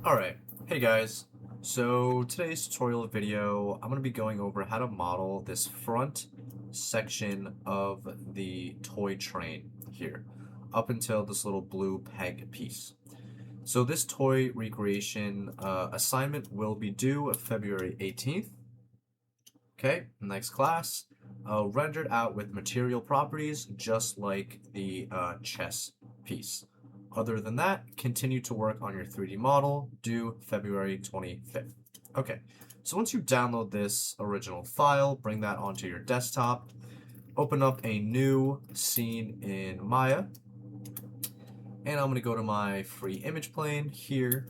Alright, hey guys. So today's tutorial video, I'm going to be going over how to model this front section of the toy train here, up until this little blue peg piece. So this toy recreation assignment will be due February 18th. Okay, next class, rendered out with material properties just like the chess piece. Other than that, continue to work on your 3D model, due February 25th. Okay, so once you download this original file, bring that onto your desktop, open up a new scene in Maya, and I'm going to go to my free image plane here.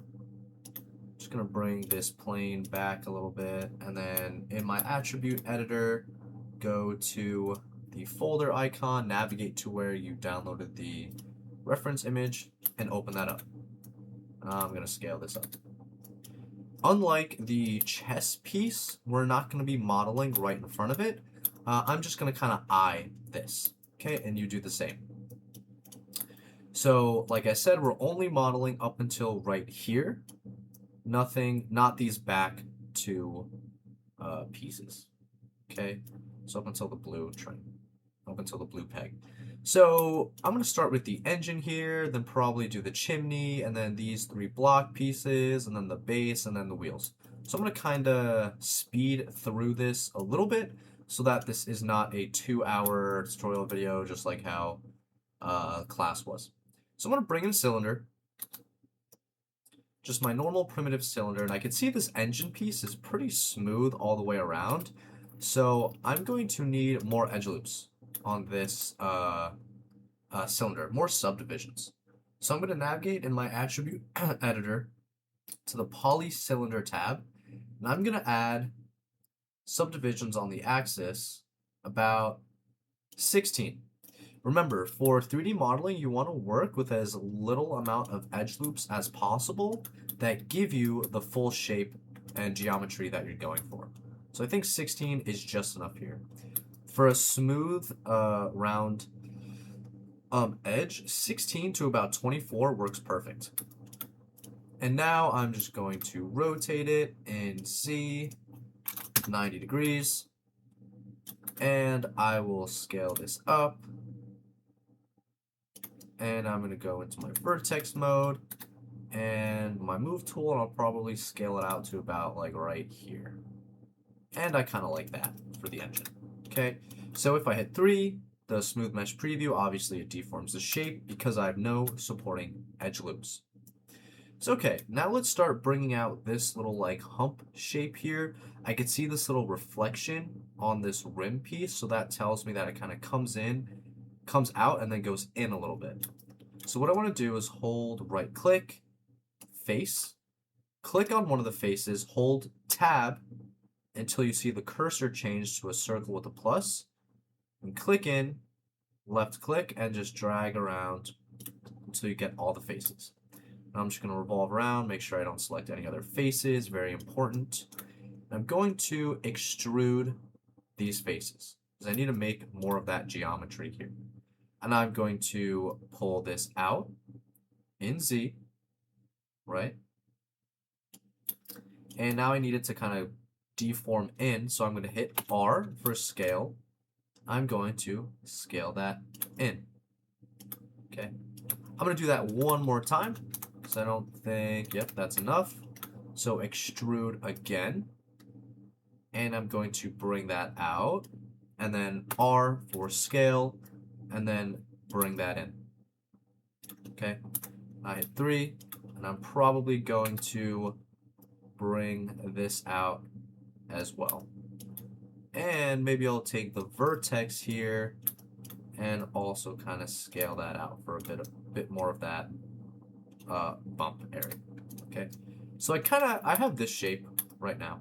Just going to bring this plane back a little bit, and then in my attribute editor, go to the folder icon, navigate to where you downloaded the reference image, and open that up. I'm going to scale this up. Unlike the chess piece, we're not going to be modeling right in front of it. I'm just going to kind of eye this, okay, and you do the same. So, like I said, we're only modeling up until right here. Nothing, not these back two pieces, okay? So up until the blue train, up until the blue peg. So I'm going to start with the engine here, then probably do the chimney, and then these three block pieces, and then the base, and then the wheels. So I'm going to kind of speed through this a little bit so that this is not a 2-hour tutorial video just like how class was. So I'm going to bring in a cylinder, just my normal primitive cylinder, and I can see this engine piece is pretty smooth all the way around. So I'm going to need more edge loops on this cylinder, more subdivisions. So I'm going to navigate in my attribute editor to the poly cylinder tab, and I'm going to add subdivisions on the axis, about 16. Remember, for 3D modeling, you want to work with as little amount of edge loops as possible that give you the full shape and geometry that you're going for. So I think 16 is just enough here. For a smooth, round edge, 16 to about 24 works perfect. And now I'm just going to rotate it in Z, 90 degrees, and I will scale this up. And I'm going to go into my vertex mode and my move tool, and I'll probably scale it out to about like right here. And I kind of like that for the engine. Okay, so if I hit 3, the smooth mesh preview, obviously it deforms the shape because I have no supporting edge loops. So okay, now let's start bringing out this little like hump shape here. I can see this little reflection on this rim piece, so that tells me that it kind of comes out, and then goes in a little bit. So what I want to do is hold right click, face, click on one of the faces, hold tab until you see the cursor change to a circle with a plus, and click in, left click, and just drag around until you get all the faces. Now I'm just going to revolve around, make sure I don't select any other faces, very important. I'm going to extrude these faces because I need to make more of that geometry here. And I'm going to pull this out in Z, right? And now I need it to kind of deform in, so I'm going to hit R for scale. I'm going to scale that in. Okay. I'm going to do that one more time, because I don't think, yep, that's enough. So extrude again. And I'm going to bring that out, and then R for scale, and then bring that in. Okay. I hit 3, and I'm probably going to bring this out as well. And maybe I'll take the vertex here and also kind of scale that out for a bit more of that bump area. Okay, so I have this shape right now,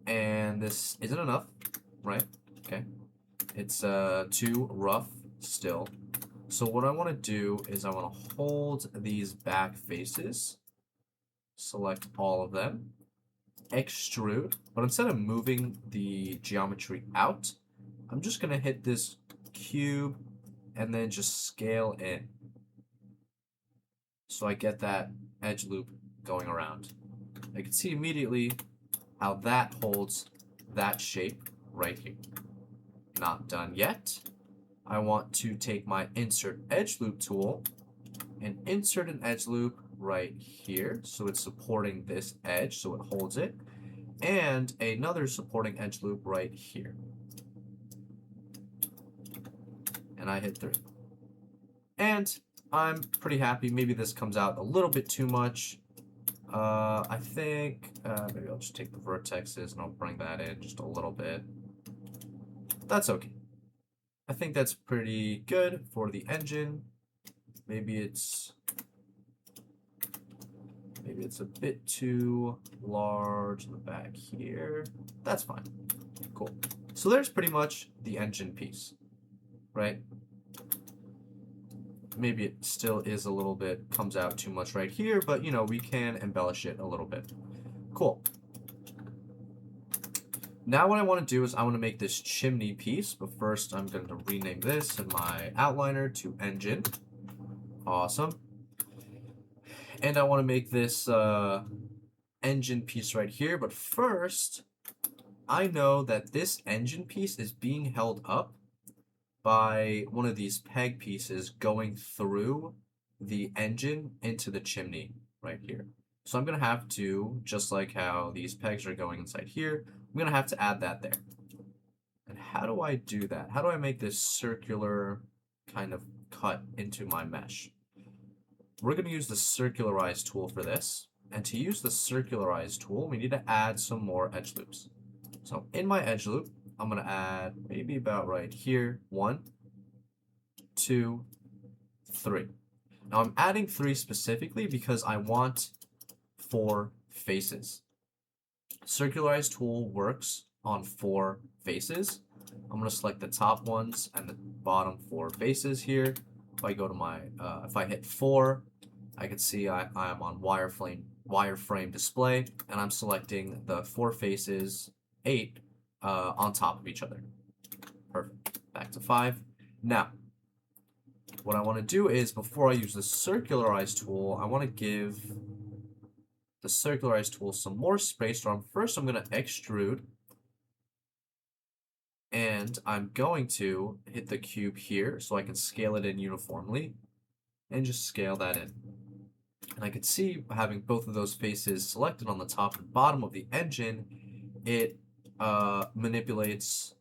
and this isn't enough, right? Okay, it's too rough still. So what I want to do is I want to hold these back faces, select all of them, extrude, but instead of moving the geometry out, I'm just going to hit this cube and then just scale in. So I get that edge loop going around. I can see immediately how that holds that shape right here. Not done yet. I want to take my insert edge loop tool and insert an edge loop right here, so it's supporting this edge, so it holds it, and another supporting edge loop right here. And I hit 3. And I'm pretty happy. Maybe this comes out a little bit too much. I think maybe I'll just take the vertexes and I'll bring that in just a little bit. That's okay. I think that's pretty good for the engine. Maybe it's a bit too large in the back here. That's fine. Cool. So there's pretty much the engine piece, right? Maybe it still is a little bit, comes out too much right here, but you know, we can embellish it a little bit. Cool. Now what I want to do is I want to make this chimney piece, but first I'm going to rename this in my outliner to engine. Awesome. And I want to make this engine piece right here, but first I know that this engine piece is being held up by one of these peg pieces going through the engine into the chimney right here. So I'm going to have to, just like how these pegs are going inside here, I'm going to have to add that there. And how do I do that? How do I make this circular kind of cut into my mesh? We're going to use the circularize tool for this. And to use the circularize tool, we need to add some more edge loops. So in my edge loop, I'm going to add maybe about right here, 1, 2, 3. Now I'm adding 3 specifically because I want 4 faces. Circularize tool works on 4 faces. I'm going to select the top ones and the bottom 4 faces here. If I go to my, if I hit 4, I can see I am on wireframe display, and I'm selecting the 4 faces, 8, on top of each other. Perfect. Back to 5. Now, what I want to do is, before I use the circularize tool, I want to give the circularize tool some more space. So first I'm going to extrude, and I'm going to hit the cube here so I can scale it in uniformly, and just scale that in. And I can see, having both of those faces selected on the top and bottom of the engine, it manipulates,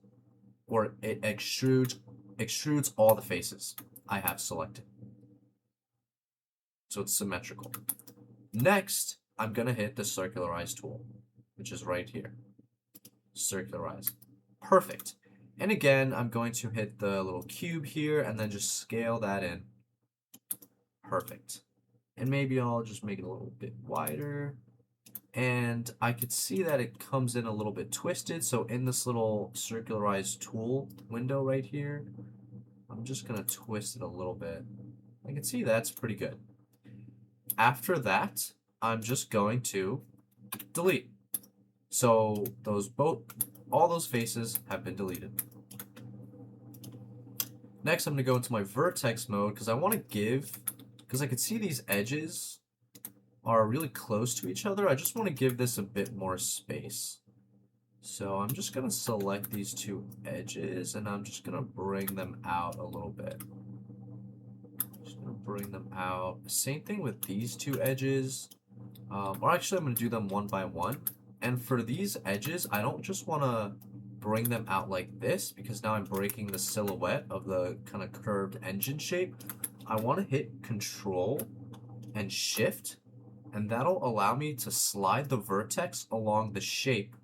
or it extrudes all the faces I have selected. So it's symmetrical. Next, I'm going to hit the circularize tool, which is right here. Circularize. Perfect. And again, I'm going to hit the little cube here and then just scale that in. Perfect. And maybe I'll just make it a little bit wider. And I could see that it comes in a little bit twisted. So in this little circularize tool window right here, I'm just going to twist it a little bit. I can see that's pretty good. After that, I'm just going to delete. So all those faces have been deleted. Next, I'm going to go into my vertex mode because I want to because I can see these edges are really close to each other. I just want to give this a bit more space. So I'm just going to select these 2 edges and I'm just going to bring them out a little bit. Just going to bring them out. Same thing with these 2 edges. Or actually, I'm going to do them one by one. And for these edges, I don't just want to bring them out like this because now I'm breaking the silhouette of the kind of curved engine shape. I want to hit Control and Shift, and that'll allow me to slide the vertex along the shape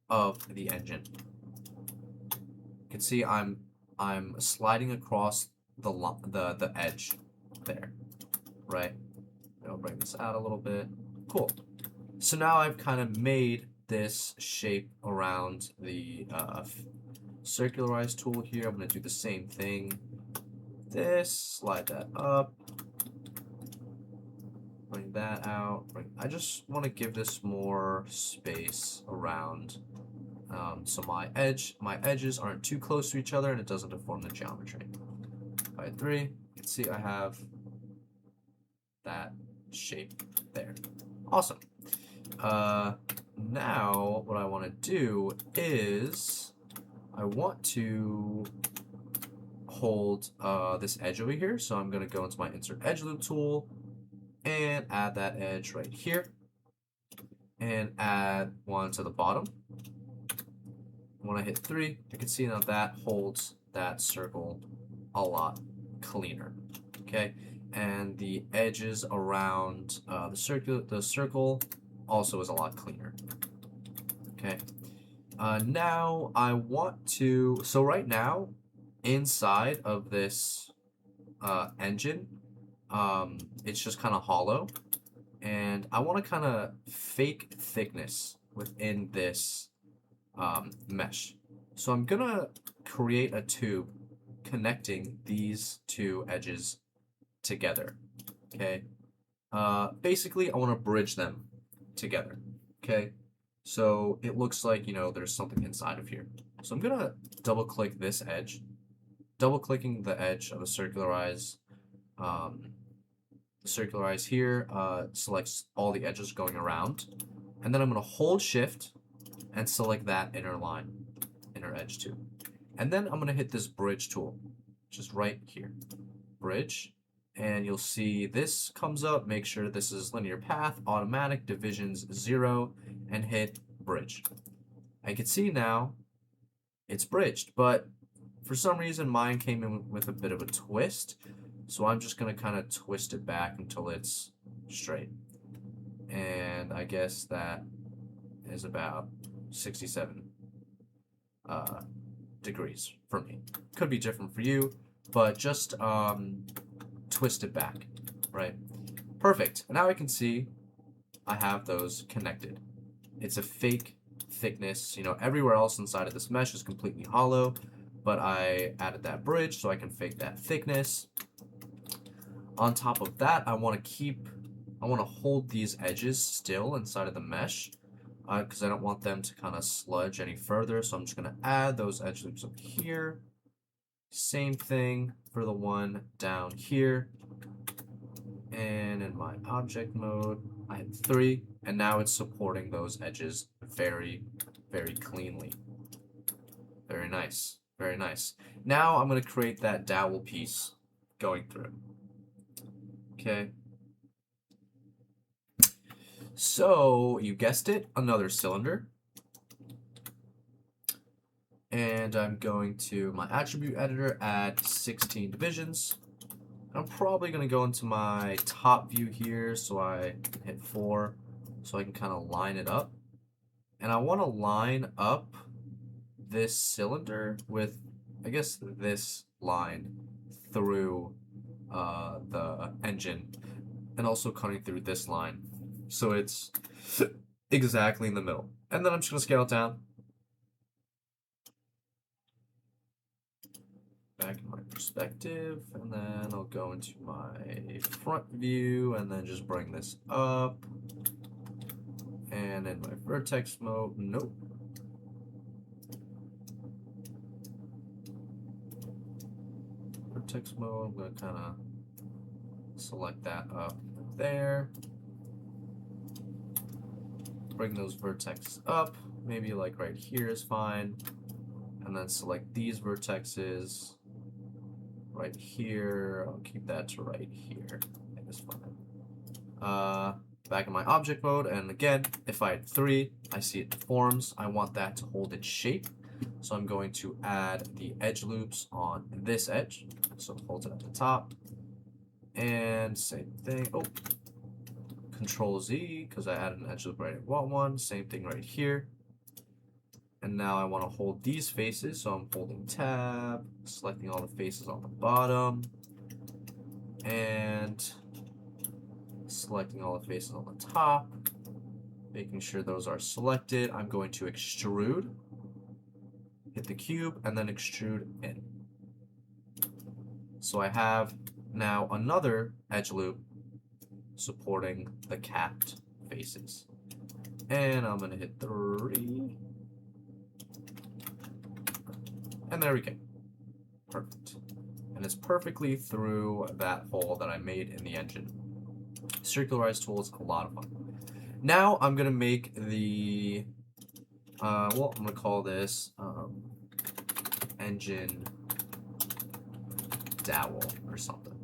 of the engine. You can see I'm sliding across the edge there, right? I'll bring this out a little bit. Cool. So now I've kind of made this shape around the circularize tool here. I'm going to do the same thing. This, slide that up, bring that out. I just want to give this more space around, so my edges aren't too close to each other and it doesn't deform the geometry. If I hit 3, you can see I have that shape there. Awesome. Now what I want to do is I want to hold this edge over here. So I'm going to go into my insert edge loop tool and add that edge right here and add one to the bottom. When I hit 3, you can see now that holds that circle a lot cleaner. Okay, and the edges around the circle also is a lot cleaner. Okay, now I want to, so right now inside of this engine, it's just kind of hollow, and I want to kind of fake thickness within this mesh. So I'm gonna create a tube connecting these two edges together. Okay, basically I want to bridge them together. Okay, so it looks like, you know, there's something inside of here. So I'm gonna double click this edge, double clicking the edge of a circularize here selects all the edges going around, and then I'm gonna hold shift and select that inner line, inner edge too. And then I'm gonna hit this bridge tool, just right here, bridge, and you'll see this comes up. Make sure this is linear path, automatic, divisions 0, and hit bridge. I can see now it's bridged, but for some reason mine came in with a bit of a twist, so I'm just gonna kind of twist it back until it's straight. And I guess that is about 67 degrees for me. Could be different for you, but just twist it back, right? Perfect. Now I can see I have those connected. It's a fake thickness. You know, everywhere else inside of this mesh is completely hollow, but I added that bridge so I can fake that thickness. On top of that, I want to hold these edges still inside of the mesh, because I don't want them to kind of sludge any further. So I'm just going to add those edge loops up here. Same thing for the one down here. And in my object mode, I hit 3, and now it's supporting those edges very, very cleanly. Very nice, very nice. Now I'm going to create that dowel piece going through. Okay. So, you guessed it, another cylinder. And I'm going to my attribute editor, add 16 divisions. I'm probably going to go into my top view here, so I can hit 4, so I can kind of line it up. And I want to line up this cylinder with, I guess, this line through the engine, and also cutting through this line, so it's exactly in the middle. And then I'm just going to scale it down. Back in my perspective, and then I'll go into my front view and then just bring this up. And in my vertex mode, nope. Vertex mode, I'm going to kind of select that up there. Bring those vertexes up, maybe like right here is fine. And then select these vertexes right here. I'll keep that to right here. I think it's fine. Back in my object mode, and again, if I hit 3, I see it deforms. I want that to hold its shape. So I'm going to add the edge loops on this edge. So hold it at the top. And same thing. Oh, Control Z, because I added an edge loop right at one. Same thing right here. And now I want to hold these faces, so I'm holding tab, selecting all the faces on the bottom, and selecting all the faces on the top, making sure those are selected. I'm going to extrude, hit the cube, and then extrude in. So I have now another edge loop supporting the capped faces. And I'm going to hit 3. And there we go. Perfect. And it's perfectly through that hole that I made in the engine. Circularize tool is a lot of fun. Now I'm gonna make the, well, I'm gonna call this engine dowel or something.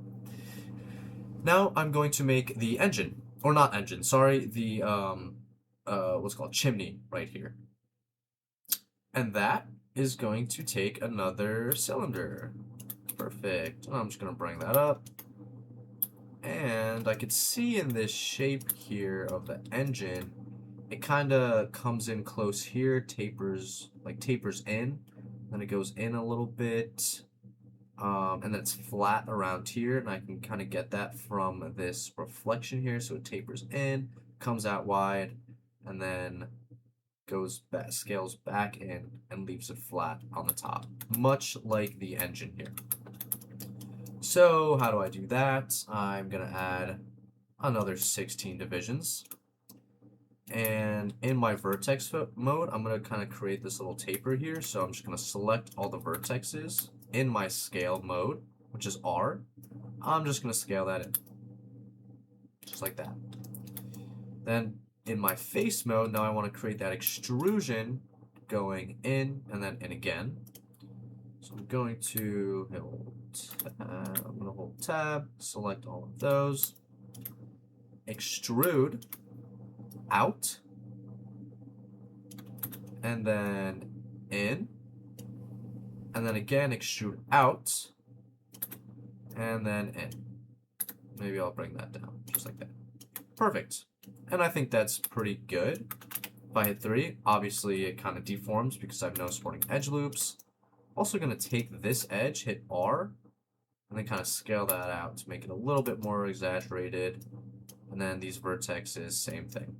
Now I'm going to make the engine, or not engine, sorry, the what's it called, chimney right here. And that is going to take another cylinder. Perfect. And I'm just gonna bring that up. And I could see in this shape here of the engine, it kind of comes in close here, tapers in, then it goes in a little bit, and then it's flat around here, and I can kind of get that from this reflection here, so it tapers in, comes out wide, and then goes back, scales back in, and leaves it flat on the top, much like the engine here. So how do I do that? I'm gonna add another 16 divisions. And in my vertex mode, I'm going to kind of create this little taper here. So I'm just going to select all the vertexes in my scale mode, which is R. I'm just going to scale that in, just like that. Then in my face mode, now I want to create that extrusion going in and then in again. So I'm going to hold tab, select all of those, extrude out, and then in, and then again extrude out, and then in. Maybe I'll bring that down, just like that. Perfect. And I think that's pretty good. If I hit 3, obviously it kind of deforms because I have no supporting edge loops. Also going to take this edge, hit R, and then kind of scale that out to make it a little bit more exaggerated. And then these vertexes, same thing.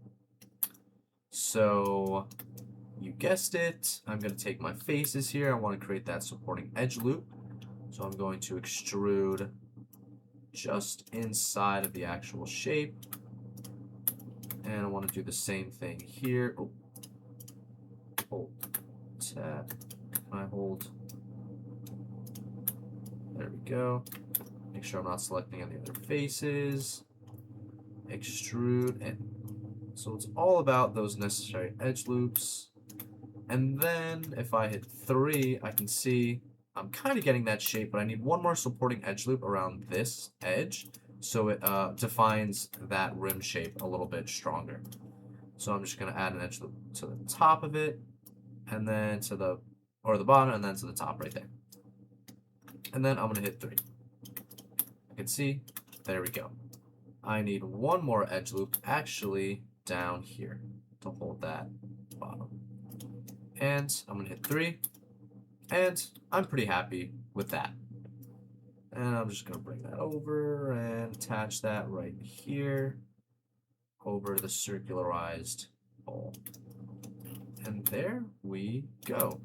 So you guessed it, I'm going to take my faces here. I want to create that supporting edge loop. So I'm going to extrude just inside of the actual shape. And I want to do the same thing here. Oh. Hold tab. Can I hold? There we go. Make sure I'm not selecting any other faces. Extrude in. So it's all about those necessary edge loops. And then if I hit 3, I can see I'm kind of getting that shape, but I need one more supporting edge loop around this edge so it defines that rim shape a little bit stronger. So I'm just going to add an edge loop to the top of it, and then to the bottom, and then to the top right there. And then I'm going to hit 3. You can see, there we go. I need one more edge loop actually down here to hold that bottom. And I'm going to hit 3, and I'm pretty happy with that. And I'm just going to bring that over and attach that right here over the circularized hole. And there we go.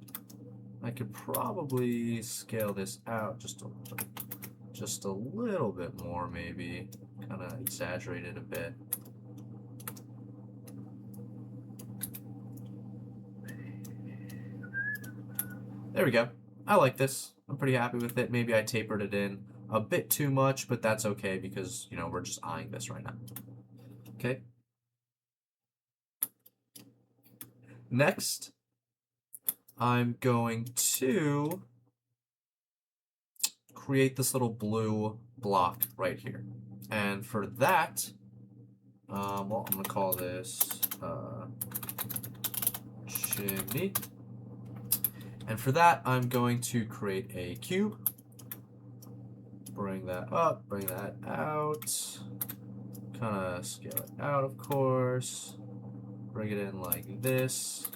I could probably scale this out just a little bit more, maybe. Kind of exaggerate it a bit. There we go. I like this. I'm pretty happy with it. Maybe I tapered it in a bit too much, but that's okay because, you know, we're just eyeing this right now. Okay. Next, I'm going to create this little blue block right here. And for that, well, I'm going to call this chimney. And for that, I'm going to create a cube. Bring that up, bring that out. Kind of scale it out, of course. Bring it in like this.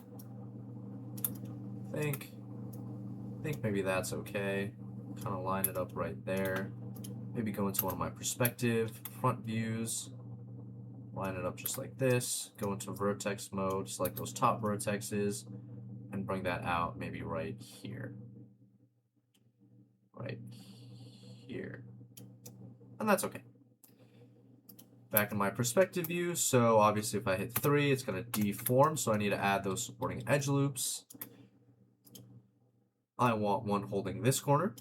I think maybe that's okay. Kind of line it up right there. Maybe go into one of my perspective front views. Line it up just like this. Go into vertex mode, select those top vertexes, and bring that out maybe right here. Right here. And that's okay. Back in my perspective view, so obviously if I hit 3, it's going to deform, so I need to add those supporting edge loops. I want one holding this corner,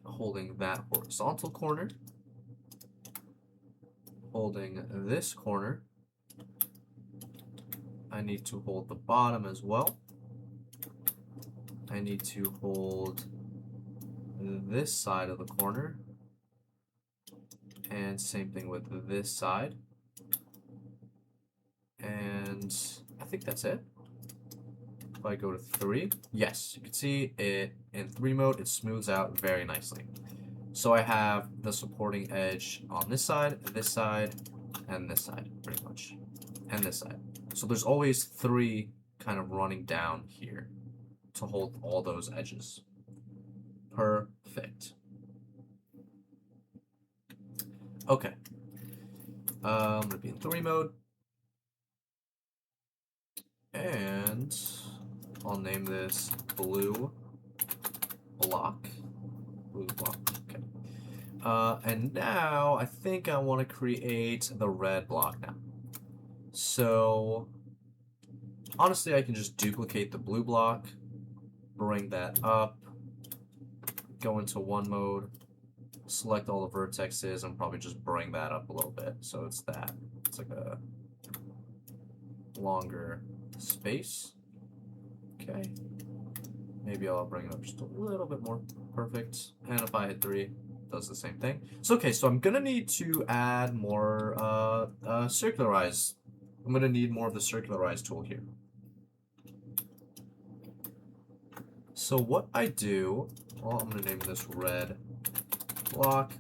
holding that horizontal corner, holding this corner, I need to hold the bottom as well. I need to hold this side of the corner. And same thing with this side. And I think that's it. If I go to 3, yes, you can see it in 3 mode, it smooths out very nicely. So I have the supporting edge on this side, and this side, pretty much, and this side. So there's always 3 kind of running down here to hold all those edges. Perfect. Okay. I'm gonna be in 3 mode. And I'll name this blue block. Blue block, okay. And now I think I want to create the red block now. So honestly, I can just duplicate the blue block, bring that up, go into 1 mode, select all the vertexes, and probably just bring that up a little bit. So it's that. It's like a longer space. Okay. Maybe I'll bring it up just a little bit more. Perfect. And if I hit 3, it does the same thing. So okay, so I'm gonna need to add more circularize. I'm gonna need more of the circularize tool here. So what I do, well, I'm gonna name this red block.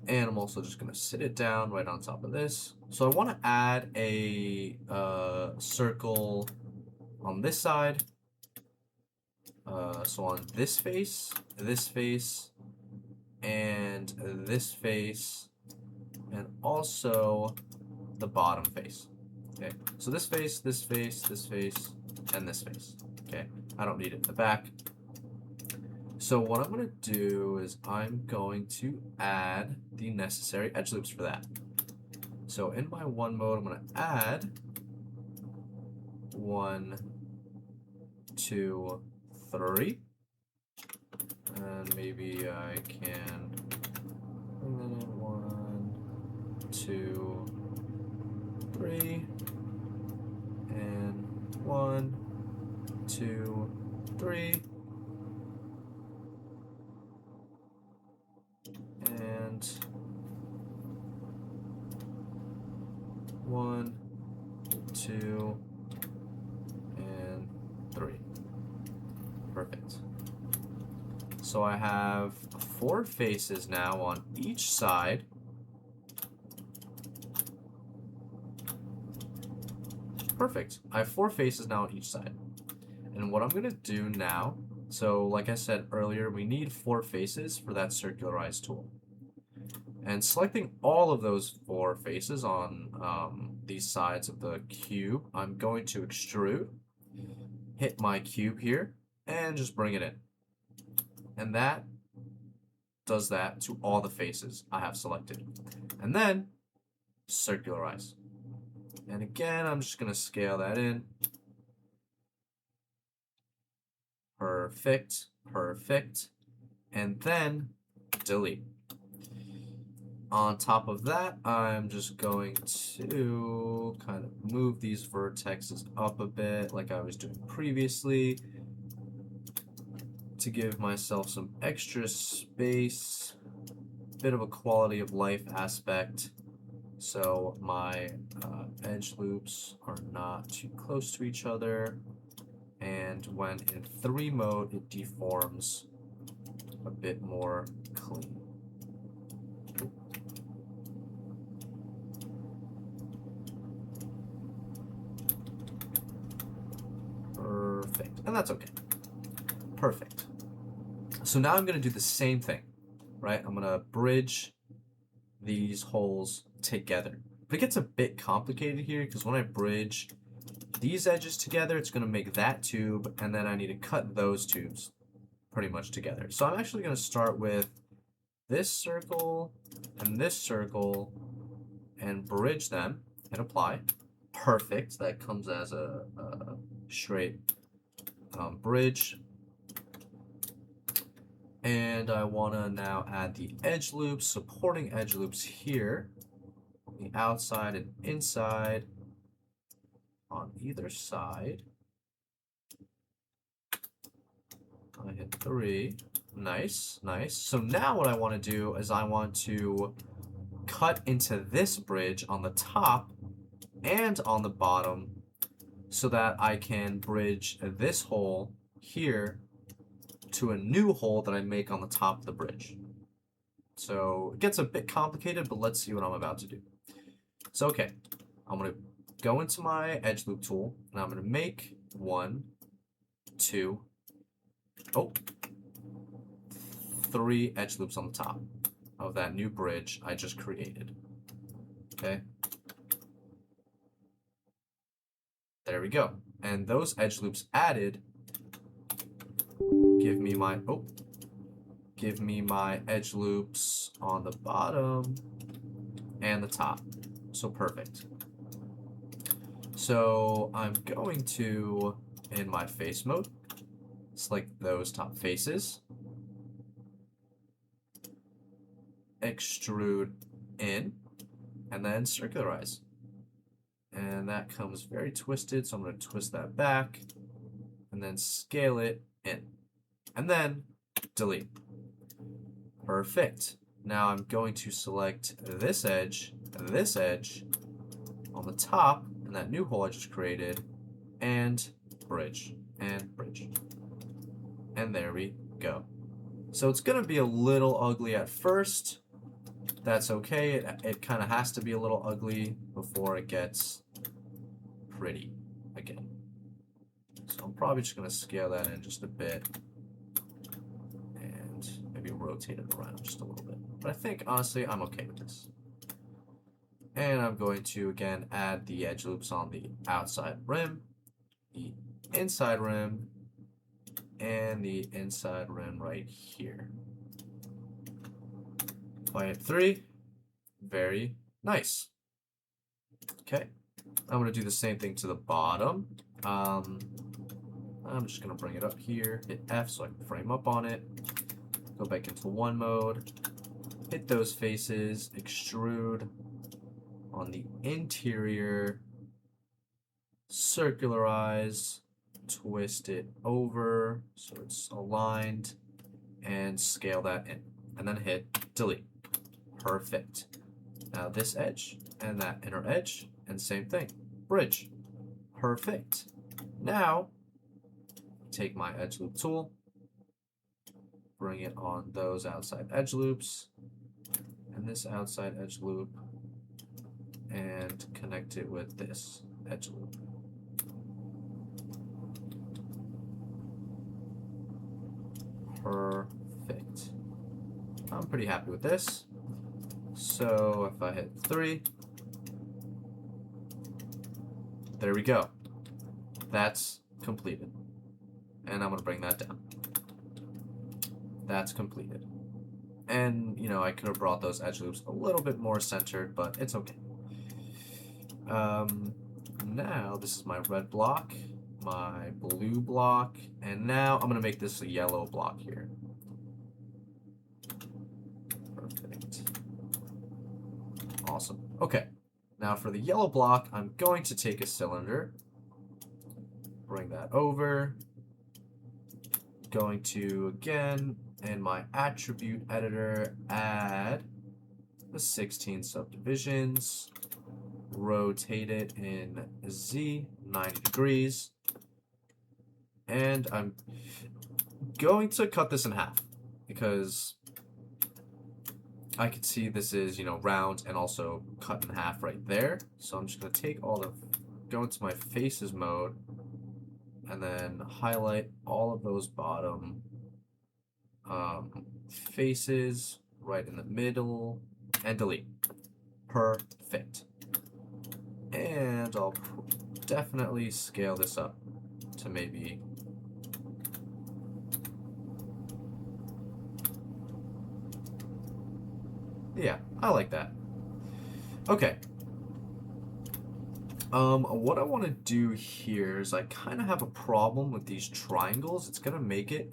And I'm also just gonna sit it down right on top of this. So I want to add a circle on this side. So on this face, and this face, and also the bottom face. Okay, so this face, this face, this face, and this face. Okay, I don't need it in the back. So what I'm going to do is I'm going to add the necessary edge loops for that. So in my 1 mode, I'm going to add 1, 2, 3. And maybe I can bring that in 1, 2, 3. And 1, 2, 3. And 1, 2, and 3. Perfect. So I have 4 faces now on each side. Perfect. I have 4 faces now on each side. And what I'm going to do now, so like I said earlier, we need 4 faces for that circularize tool. And selecting all of those 4 faces on these sides of the cube, I'm going to extrude, hit my cube here, and just bring it in. And that does that to all the faces I have selected. And then circularize. And again, I'm just going to scale that in. Perfect, perfect. And then delete. On top of that, I'm just going to kind of move these vertexes up a bit like I was doing previously to give myself some extra space, bit of a quality of life aspect, so my edge loops are not too close to each other, and when in 3 mode, it deforms a bit more clean. Perfect, and that's okay. Perfect. So now I'm going to do the same thing, right? I'm going to bridge these holes together. But it gets a bit complicated here because when I bridge these edges together, it's going to make that tube, and then I need to cut those tubes pretty much together. So I'm actually going to start with this circle, and bridge them, and apply. Perfect. That comes as a straight bridge. And I want to now add the edge loops, supporting edge loops here, on the outside and inside. on either side. I hit 3. Nice, nice. So now what I want to do is I want to cut into this bridge on the top and on the bottom so that I can bridge this hole here to a new hole that I make on the top of the bridge. So it gets a bit complicated, but let's see what I'm about to do. So okay, I'm going to go into my edge loop tool and I'm going to make 1, 2, 3 edge loops on the top of that new bridge I just created. Okay. There we go. And those edge loops added give me my edge loops on the bottom and the top. So perfect. So I'm going to, in my face mode, select those top faces, extrude in, and then circularize. And that comes very twisted, so I'm going to twist that back, and then scale it in. And then delete. Perfect. Now I'm going to select this edge on the top, in that new hole I just created, and bridge, and bridge. And there we go. So it's going to be a little ugly at first. That's okay. It kind of has to be a little ugly before it gets pretty again. So I'm probably just going to scale that in just a bit and maybe rotate it around just a little bit. But I think, honestly, I'm okay with this. And I'm going to, again, add the edge loops on the outside rim, the inside rim, and the inside rim right here. If I hit 3, very nice. Okay, I'm going to do the same thing to the bottom. I'm just going to bring it up here, hit F so I can frame up on it, go back into 1 mode, hit those faces, extrude on the interior, circularize, twist it over so it's aligned, and scale that in. And then hit delete. Perfect. Now this edge and that inner edge, and same thing. Bridge. Perfect. Now, take my edge loop tool, bring it on those outside edge loops, and this outside edge loop, and connect it with this edge loop. Perfect. I'm pretty happy with this. So if I hit 3, there we go. That's completed. And I'm going to bring that down. That's completed. And, you know, I could have brought those edge loops a little bit more centered, but it's okay. Now, this is my red block, my blue block, and now I'm going to make this a yellow block here. Perfect. Awesome. Okay, now for the yellow block, I'm going to take a cylinder, bring that over, going to, again, in my attribute editor, add the 16 subdivisions, rotate it in Z, 90 degrees, and I'm going to cut this in half because I can see this is, you know, round and also cut in half right there. So I'm just going to take all the, go into my faces mode, and then highlight all of those bottom faces right in the middle, and delete. Perfect. And I'll definitely scale this up to maybe yeah, I like that. Okay. What I want to do here is I kind of have a problem with these triangles. It's going to make it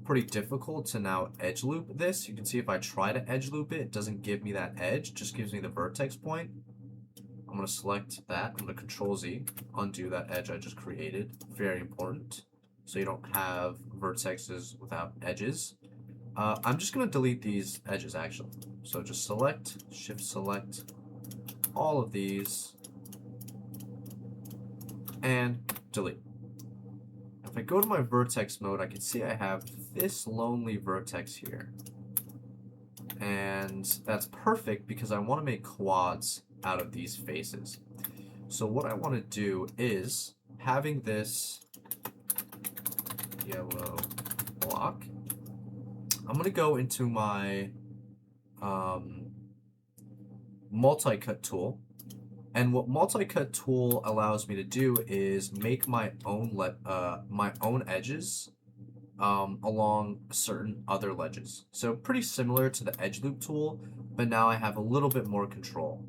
pretty difficult to now edge loop this. You can see if I try to edge loop it, it doesn't give me that edge, it just gives me the vertex point. I'm I'm going to select that. I'm going to Control Z, undo that edge I just created. Very important. So you don't have vertexes without edges. I'm just going to delete these edges actually. So just select, Shift select all of these, and delete. If I go to my vertex mode, I can see I have this lonely vertex here. And that's perfect because I want to make quads out of these faces. So what I want to do is, having this yellow block, I'm going to go into my multi-cut tool. And what multi-cut tool allows me to do is make my own edges along certain other ledges. So pretty similar to the edge loop tool, but now I have a little bit more control.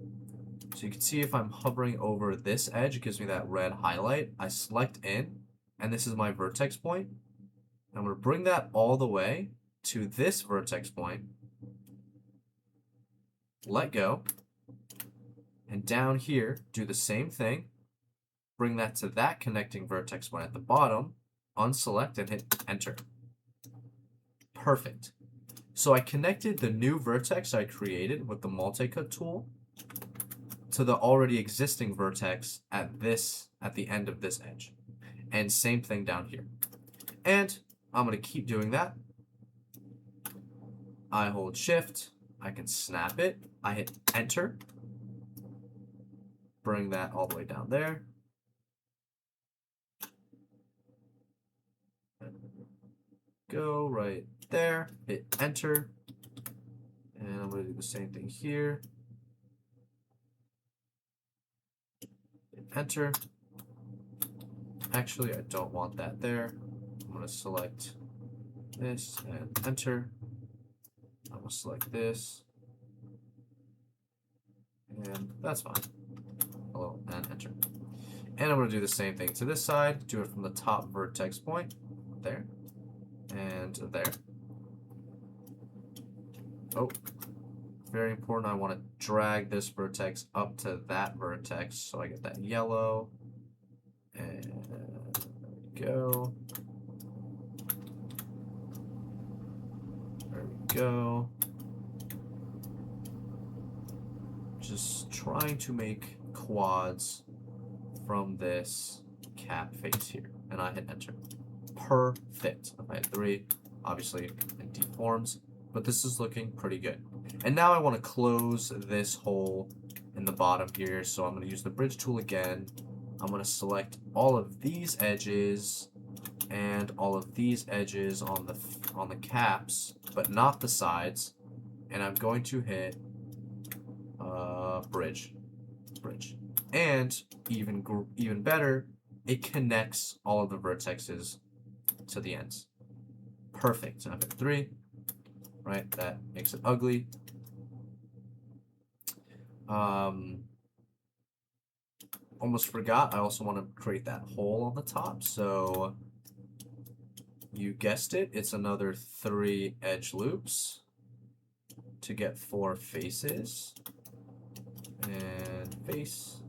So you can see if I'm hovering over this edge, it gives me that red highlight. I select in, and this is my vertex point. I'm going to bring that all the way to this vertex point, let go, and down here, do the same thing, bring that to that connecting vertex point at the bottom, unselect, and hit enter. Perfect. So I connected the new vertex I created with the multi-cut tool to the already existing vertex at the end of this edge. And same thing down here. And I'm going to keep doing that. I hold Shift, I can snap it, I hit enter, bring that all the way down there. Go right there, hit enter, and I'm going to do the same thing here. Hit enter. Actually, I don't want that there. I'm going to select this and enter. I'm going to select this, and that's fine. Hello, and enter. And I'm going to do the same thing to this side. Do it from the top vertex point, there, and there. Oh, very important. I want to drag this vertex up to that vertex so I get that yellow. And there we go. There we go. Just trying to make quads from this cap face here. And I hit enter. Perfect. If I hit 3, obviously it deforms, but this is looking pretty good. And now I want to close this hole in the bottom here, so I'm going to use the bridge tool again. I'm going to select all of these edges and all of these edges on the caps, but not the sides. And I'm going to hit bridge. And even better, it connects all of the vertexes to the ends. Perfect. So I've hit 3. Right, that makes it ugly. Almost forgot, I also want to create that hole on the top. So you guessed it, it's another 3 edge loops to get 4 faces. And face,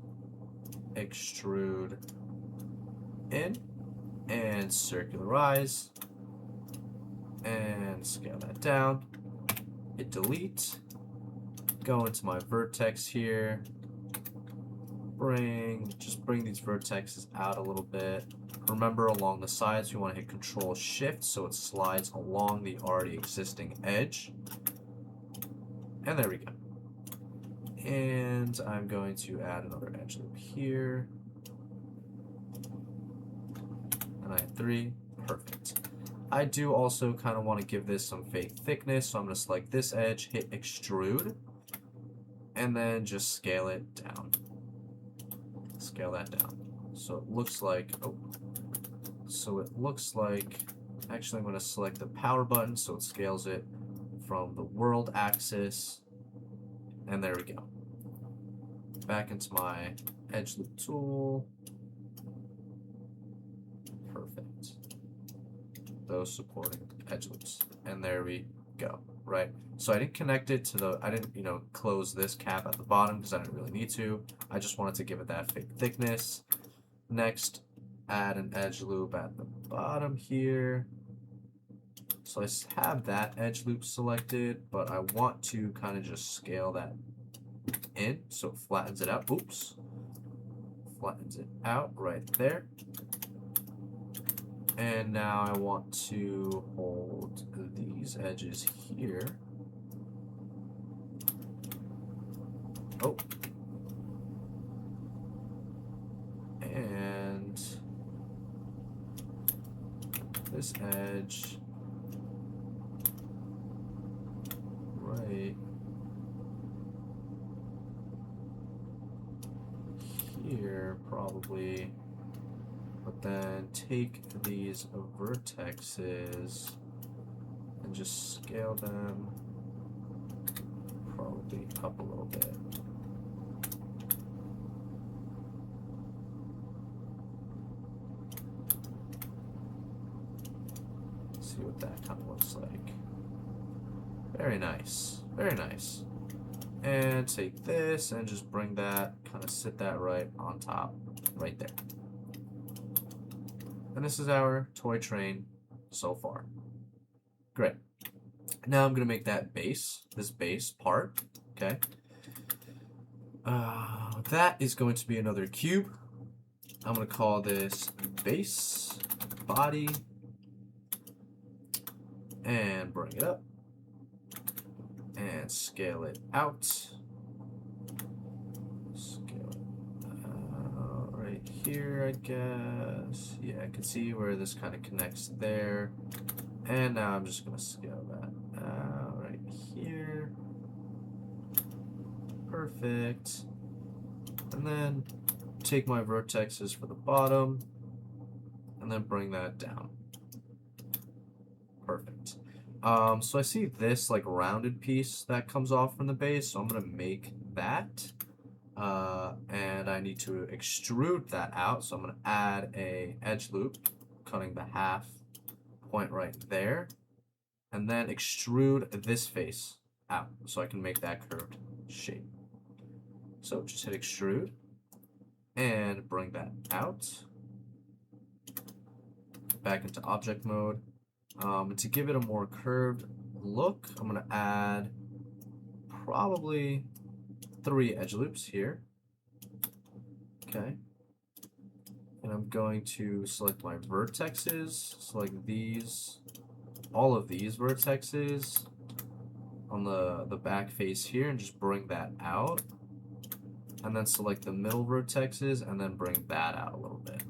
extrude in, and circularize, and scale that down. Hit delete, go into my vertex here, just bring these vertexes out a little bit. Remember, along the sides we want to hit Control Shift so it slides along the already existing edge. And there we go. And I'm going to add another edge loop here. And I hit 3. Perfect. I do also kind of want to give this some fake thickness, so I'm going to select this edge, hit extrude, and then just scale it down. Scale that down. So it looks like, actually I'm going to select the power button so it scales it from the world axis. And there we go. Back into my edge loop tool. Perfect. Those supporting edge loops. And there we go. right? So I didn't connect it to the, I didn't, you know, close this cap at the bottom because I didn't really need to. I just wanted to give it that fake thickness. Next, add an edge loop at the bottom here. So I have that edge loop selected, but I want to kind of just scale that in so it flattens it out. Oops. Flattens it out right there. And now I want to hold these edges here. Oh. And this edge right here probably, but then take these vertexes and just scale them probably up a little bit. See what that kind of looks like. Very nice, very nice. And take this and just bring that, kind of sit that right on top, right there. And this is our toy train so far. Great. Now I'm going to make that base, this base part, okay? That is going to be another cube. I'm going to call this base body and bring it up and scale it out. Scale it right here, I guess. Yeah, I can see where this kind of connects there. And now I'm just going to scale that right here. Perfect. And then take my vertexes for the bottom and then bring that down. Perfect. So I see this like rounded piece that comes off from the base, so I'm gonna make that. And I need to extrude that out, so I'm gonna add a edge loop, cutting the half point right there, and then extrude this face out so I can make that curved shape. So just hit extrude and bring that out back into object mode. To give it a more curved look, I'm going to add probably 3 edge loops here. Okay. And I'm going to select my vertexes, select these, all of these vertexes on the back face here, and just bring that out. And then select the middle vertexes and then bring that out a little bit.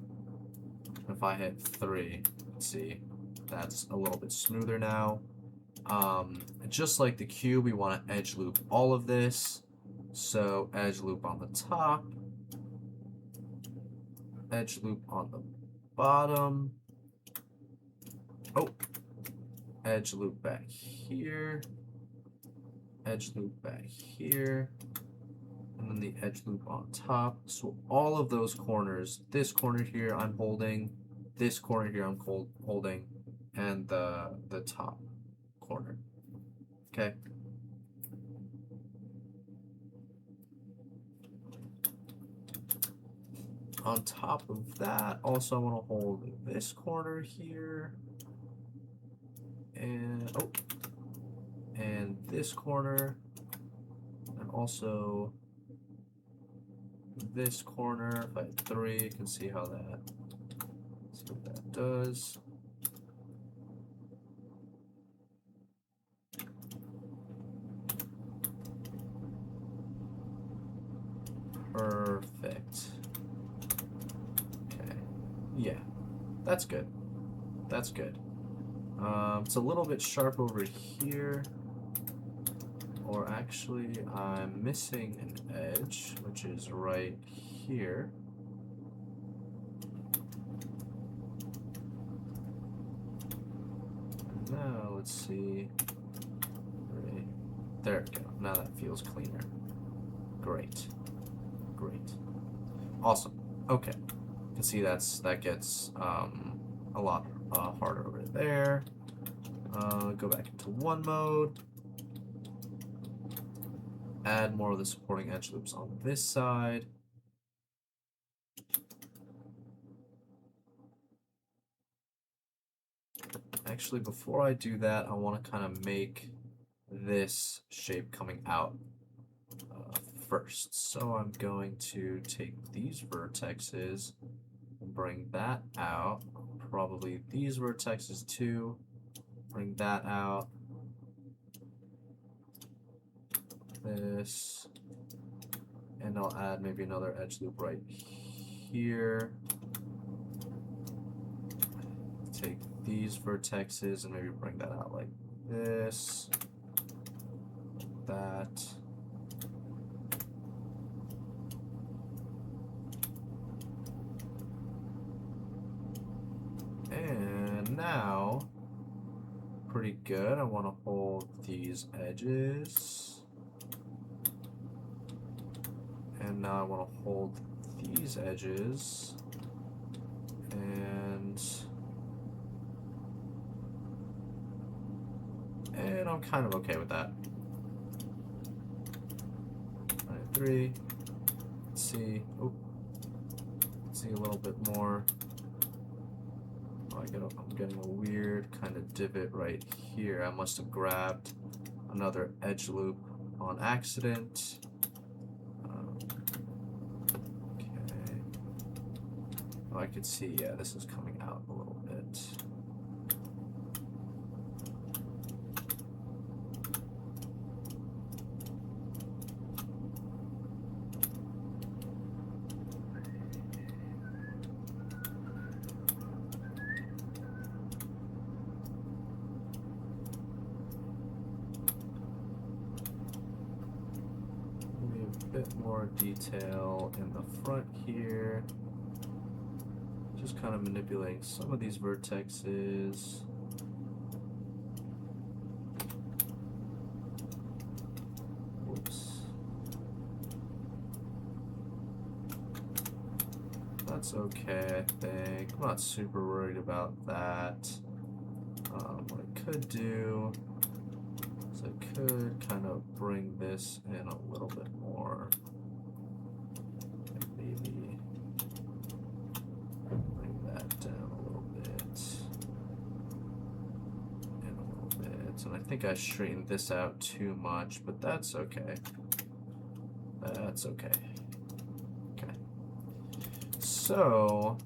If I hit 3, let's see, that's a little bit smoother now. Just like the cube, we want to edge loop all of this. So edge loop on the top, edge loop on the bottom. Oh, edge loop back here, edge loop back here, and then the edge loop on top. So all of those corners, this corner here I'm holding, this corner here I'm holding, and the top corner. Okay. On top of that, also I want to hold this corner here, and and this corner, and also this corner. If I hit 3, you can see how that, see what that does. Perfect. Okay. Yeah, that's good. That's good. It's a little bit sharp over here. Or actually, I'm missing an edge, which is right here. Now, let's see. Right. There we go. Now that feels cleaner. Great. Great. Awesome. Okay. You can see that gets a lot harder over there. Go back into one mode. add more of the supporting edge loops on this side. Actually, before I do that, I want to kind of make this shape coming out first. So I'm going to take these vertexes and bring that out. Probably these vertexes too. Bring that out. This. And I'll add maybe another edge loop right here. Take these vertexes and maybe bring that out like this. That. And now, pretty good. I want to hold these edges. And now I want to hold these edges. And I'm kind of okay with that. 3. Let's see. Oh, let's see a little bit more. I'm getting a weird kind of divot right here. I must have grabbed another edge loop on accident. Okay. Oh, I could see, yeah, this is coming out a little bit. Bit more detail in the front here. Just kind of manipulating some of these vertexes. Oops. That's okay, I think. I'm not super worried about that. What I could do is I could kind of bring this in a little bit more. Maybe bring that down a little bit. And a little bit. And I think I straightened this out too much, but that's okay. That's okay. Okay. So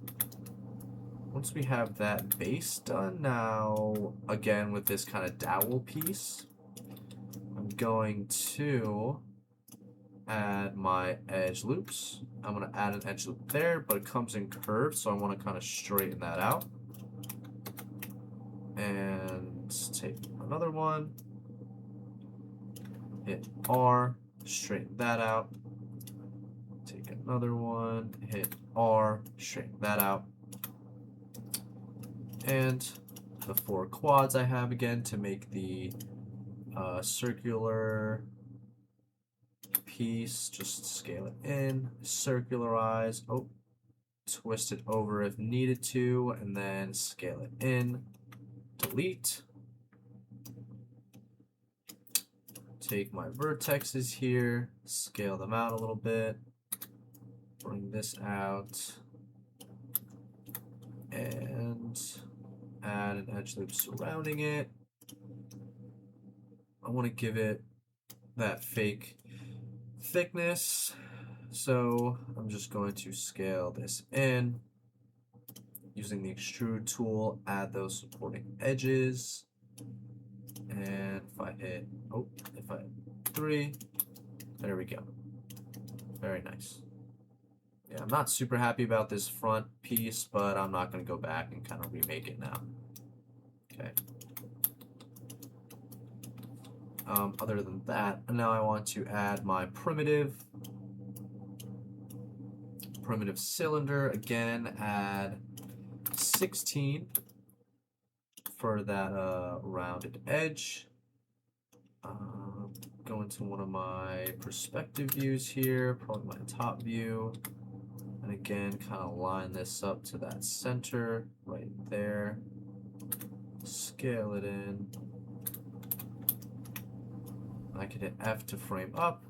once we have that base done, now again with this kind of dowel piece, I'm going to add my edge loops. I'm going to add an edge loop there, but it comes in curved, so I want to kind of straighten that out. And take another one, hit R, straighten that out. Take another one, hit R, straighten that out. And the 4 quads I have again to make the circular piece, just scale it in, circularize, oh, twist it over if needed to, and then scale it in, delete. Take my vertexes here, scale them out a little bit, bring this out, and add an edge loop surrounding it. I want to give it that fake thickness, so I'm just going to scale this in using the extrude tool, add those supporting edges, and if I hit 3, there we go. Very nice. Yeah, I'm not super happy about this front piece, but I'm not going to go back and kind of remake it now. Okay. Other than that, now I want to add my primitive cylinder. Again, add 16 for that rounded edge. Go into one of my perspective views here, probably my top view. And again, kind of line this up to that center right there. Scale it in. I can hit F to frame up,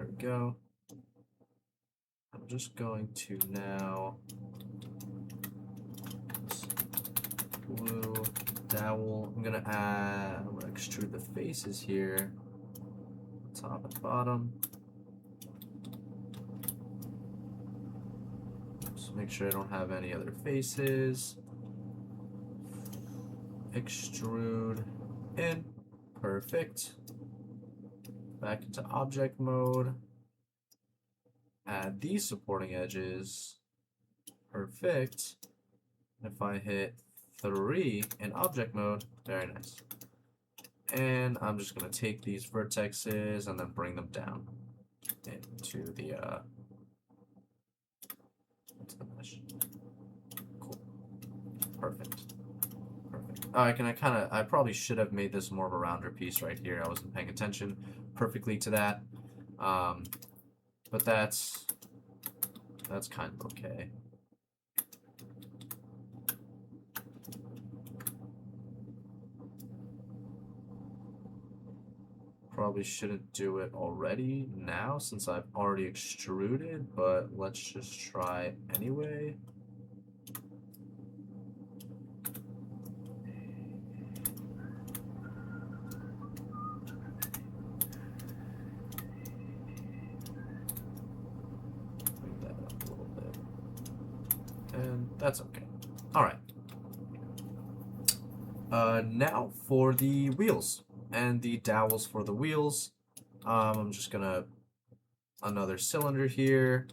There we go. I'm just going to now blue dowel. I'm gonna extrude the faces here, top and bottom. Just make sure I don't have any other faces. Extrude in. Perfect. Back into object mode. Add these supporting edges. Perfect. And if I hit 3 in object mode, very nice. And I'm just going to take these vertexes and then bring them down into the mesh. Cool. Perfect. Perfect. I probably should have made this more of a rounder piece right here. I wasn't paying attention perfectly to that. But that's kind of okay. Probably shouldn't do it already now since I've already extruded, but let's just try anyway. Bring that up a little bit. And that's okay. All right. Now for the wheels and the dowels for the wheels. I'm just gonna another cylinder here.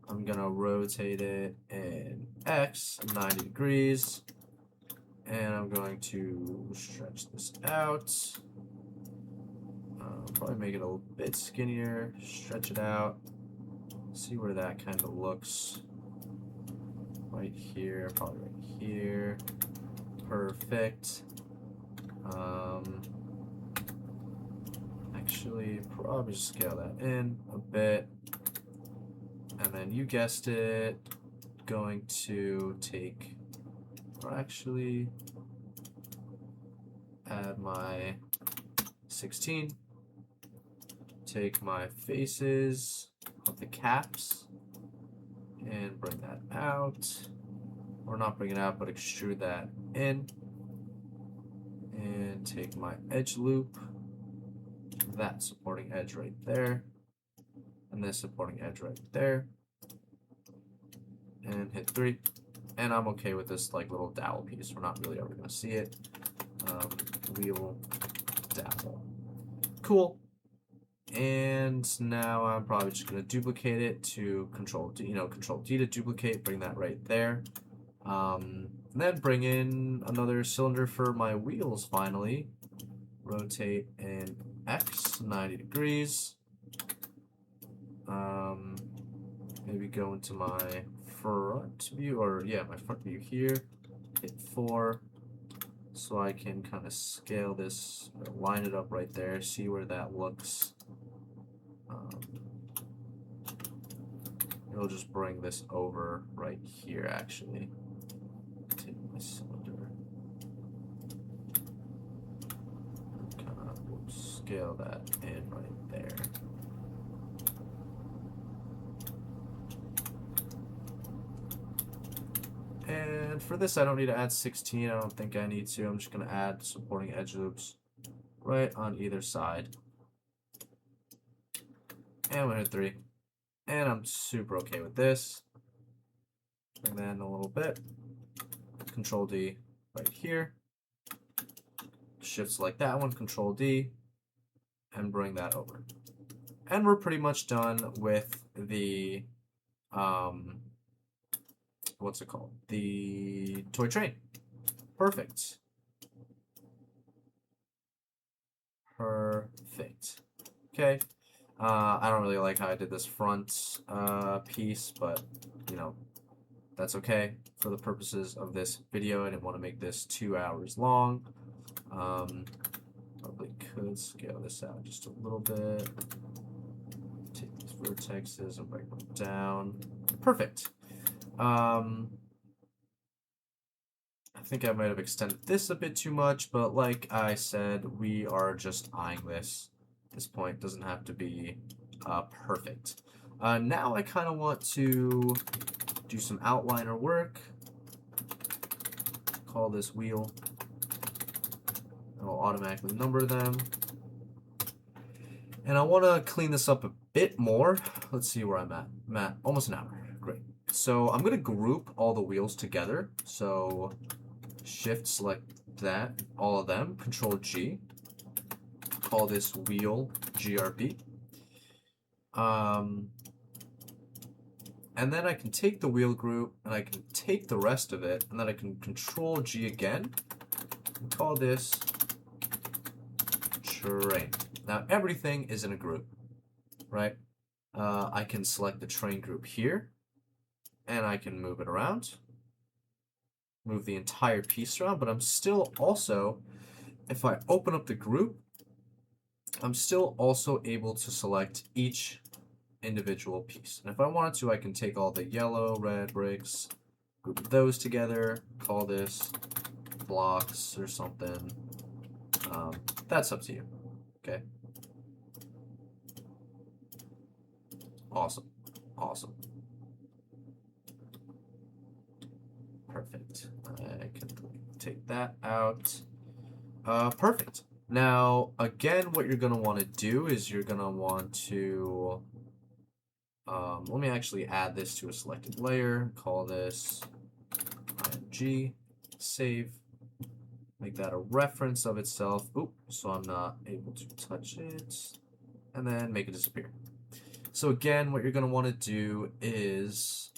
I'm gonna rotate it in X 90 degrees, and I'm going to stretch this out. Probably make it a little bit skinnier. Stretch it out. See where that kind of looks. Right here, probably right here. Perfect. Actually, probably scale that in a bit. And then you guessed it, going to take, or actually add my 16. Take my faces of the caps and bring that out. Or not bring it out, but extrude that in. And take my edge loop, that supporting edge right there, and this supporting edge right there, and hit 3. And I'm okay with this like little dowel piece. We're not really ever gonna see it. Wheel dowel. Cool. And now I'm probably just gonna duplicate it to Control D, Control D to duplicate, bring that right there. And then bring in another cylinder for my wheels finally. Rotate in X 90 degrees. Maybe go into my front view, or yeah, my front view here. Hit 4 so I can kind of scale this, line it up right there, see where that looks. It'll just bring this over right here actually. Take my cylinder. Kind of scale that in right there. And for this, I don't need to add 16. I don't think I need to. I'm just going to add supporting edge loops right on either side. And I'm going to hit 3. And I'm super okay with this. Bring that in a little bit. Control D right here. Shift select that one, Control D, and bring that over. And we're pretty much done with the, what's it called? The toy train. Perfect. Perfect. Okay. I don't really like how I did this front piece, but that's okay for the purposes of this video. I didn't want to make this 2 hours long. Probably could scale this out just a little bit. Take these vertexes and bring them down. Perfect. I think I might have extended this a bit too much, but like I said, we are just eyeing this. At this point, doesn't have to be Perfect. Now I kind of want to do some outliner work. Call this wheel. It'll automatically number them. And I want to clean this up a bit more. Let's see where I'm at. I'm at almost an hour. Great. So I'm going to group all the wheels together. So Shift select that, all of them, Control G. Call this wheel GRB. And then I can take the wheel group and I can take the rest of it, and then I can Control G again and call this train. Now everything is in a group, right? I can select the train group here and I can move it around, move the entire piece around, but I'm still also, if I open up the group, I'm still also able to select each individual piece. And if I wanted to, I can take all the yellow, red bricks, group those together, call this blocks or something. That's up to you. Okay. Awesome. Awesome. Perfect. I can take that out. Perfect. Now, again, what you're going to want to do is you're going to want to let me actually add this to a selected layer. Call this img, save, make that a reference of itself. Oop, so I'm not able to touch it, and then make it disappear. So again, what you're going to want to do is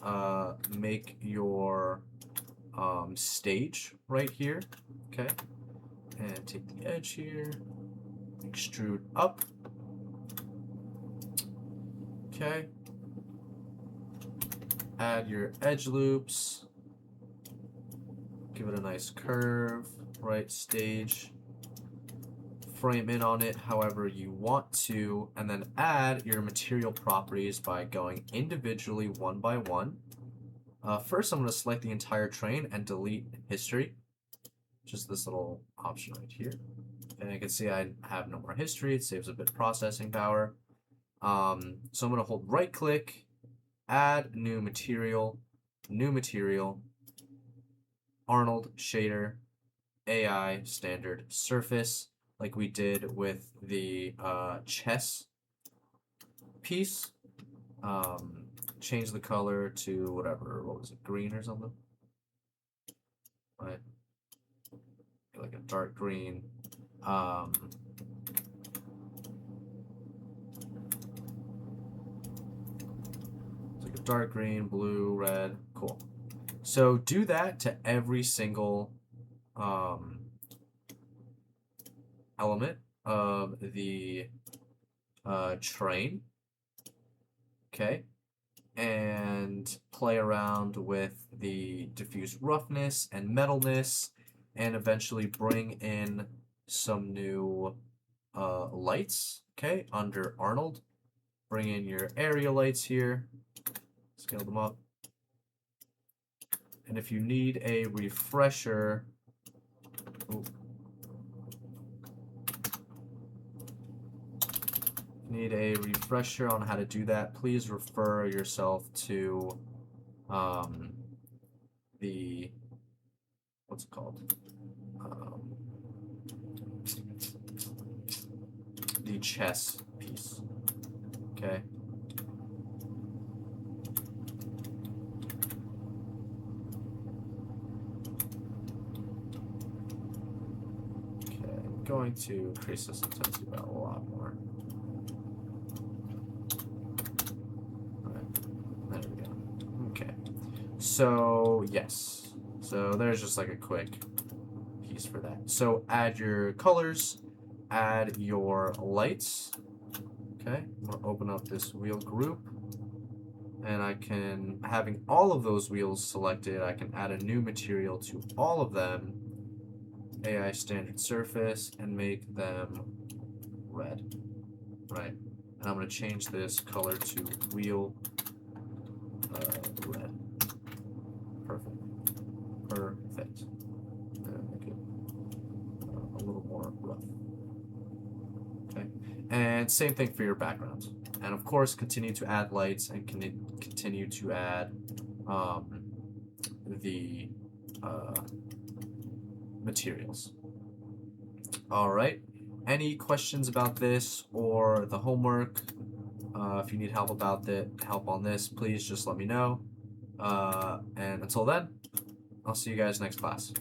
make your stage right here, okay? And take the edge here, extrude up, okay? Add your edge loops, give it a nice curve, right, stage, frame in on it however you want to, and then add your material properties by going individually one by one. First, I'm going to select the entire train and delete history, just this little option right here. And you can see I have no more history. It saves a bit of processing power. So I'm going to hold right click, add new material, Arnold shader, AI standard surface, like we did with the chess piece. Change the color to whatever, what was it, green or something? Right, like a dark green. It's like a dark green, blue, red, cool. So do that to every single element of the train, okay? And play around with the diffuse roughness and metalness, and eventually bring in some new lights, okay? Under Arnold, bring in your area lights here, scale them up. And if you need a refresher, on how to do that, please refer yourself to the, what's it called? The chess piece, okay? I'm going to increase this intensity by a lot more. There we go. Okay. So, yes. So there's just like a quick piece for that. So add your colors, add your lights. Okay. I'm going to open up this wheel group. And I can, having all of those wheels selected, I can add a new material to all of them. AI standard surface, and make them red. Right. And I'm going to change this color to wheel red. Perfect. Perfect. And make it a little more rough. Okay. And And same thing for your background. And of course, continue to add lights and continue to add the materials. All right. Any questions about this or the homework? If you need help on this, please just let me know. And until then, I'll see you guys next class.